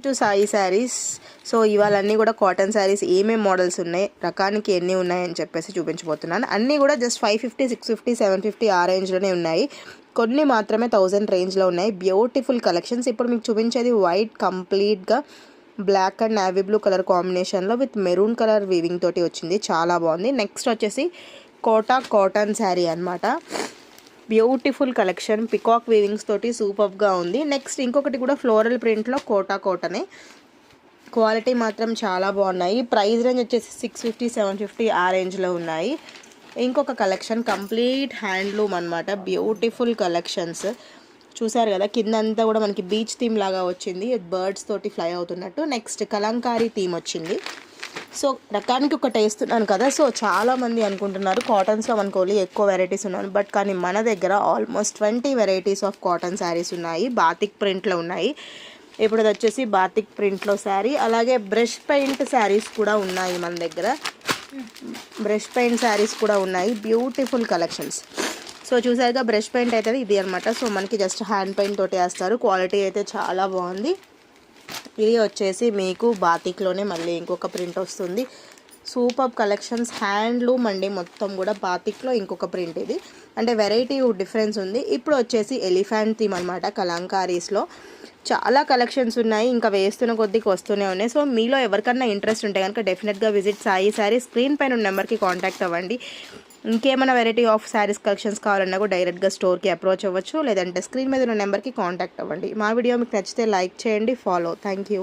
To Sai saris. So ఇవాళ అన్నీ కూడా కాటన్ శారీస్ ఏమేమి మోడల్స్ ఉన్నాయి, రకానికి ఎన్ని ఉన్నాయని చెప్పేసి చూపించబోతున్నాను. అన్నీ కూడా జస్ట్ 550, 650, 750 ఆ రేంజ్లోనే ఉన్నాయి. కొన్ని మాత్రమే 1000 రేంజ్లో ఉన్నాయి. Beautiful collections. ఇప్పుడు మీకు చూపించేది వైట్ కంప్లీట్గా black and navy blue colour కాంబినేషన్లో విత్ మెరూన్ కలర్ వీవింగ్ తోటి వచ్చింది. చాలా బాగుంది. నెక్స్ట్ వచ్చేసి కోటా కాటన్ శారీ అనమాట. బ్యూటిఫుల్ కలెక్షన్, పికాక్ వీవింగ్స్ తోటి సూపర్గా ఉంది. నెక్స్ట్ ఇంకొకటి కూడా ఫ్లోరల్ ప్రింట్లో కోటా కాటనే. క్వాలిటీ మాత్రం చాలా బాగున్నాయి. ప్రైస్ రేంజ్ వచ్చేసి 650, 750 ఆ రేంజ్లో ఉన్నాయి. ఇంకొక కలెక్షన్ కంప్లీట్ హ్యాండ్లూమ్ అనమాట. బ్యూటిఫుల్ కలెక్షన్స్ చూసారు కదా, కిందంతా కూడా మనకి బీచ్ థీమ్ లాగా వచ్చింది, బర్డ్స్ తోటి ఫ్లై అవుతున్నట్టు. నెక్స్ట్ కలంకారీ థీమ్ వచ్చింది. సో రకానికి ఒకటి వేస్తున్నాను కదా, సో చాలామంది అనుకుంటున్నారు కాటన్స్లో మనకు ఓన్లీ ఎక్కువ వెరైటీస్ ఉన్నాయి, బట్ కానీ మన దగ్గర almost 20 varieties of cotton saris ఉన్నాయి. బాతిక్ ప్రింట్లో ఉన్నాయి. ఇప్పుడు అది వచ్చేసి బాతిక్ ప్రింట్లో శారీ. అలాగే బ్రష్ పెయింట్ శారీస్ కూడా ఉన్నాయి మన దగ్గర. బ్రష్ పెయింట్ శారీస్ కూడా ఉన్నాయి. Beautiful collections. సో చూసారుగా, బ్రష్ పెయింట్ అయితే ఇది అనమాట. సో మనకి జస్ట్ హ్యాండ్ పెయింట్ తోటి వేస్తారు. క్వాలిటీ అయితే చాలా బాగుంది. ఇది వచ్చేసి మీకు బాతిక్లోనే మళ్ళీ ఇంకొక ప్రింట్ వస్తుంది. Super collections. హ్యాండ్లూమ్ అండి మొత్తం కూడా. బాతిక్లో ఇంకొక ప్రింట్ ఇది, అంటే వెరైటీ డిఫరెన్స్ ఉంది. ఇప్పుడు వచ్చేసి ఎలిఫెంట్ థీమ్ అనమాట. కలంకారీస్లో చాలా కలెక్షన్స్ ఉన్నాయి. ఇంకా వేస్తున్న కొద్దికి వస్తూనే ఉన్నాయి. సో మీలో ఎవరికన్నా ఇంట్రెస్ట్ ఉంటే కనుక డెఫినెట్గా విజిట్ సాయి శారీ. స్క్రీన్ పైన ఉన్న నెంబర్కి కాంటాక్ట్ అవ్వండి. ఇంకేమైనా వెరైటీ ఆఫ్ శారీస్ కలెక్షన్స్ కావాలన్నా కూడా డైరెక్ట్గా స్టోర్కి అప్రోచ్ అవ్వచ్చు, లేదంటే స్క్రీన్ మీద ఉన్న నెంబర్కి కాంటాక్ట్ అవ్వండి. మా వీడియో మీకు నచ్చితే లైక్ చేయండి, ఫాలో. Thank you.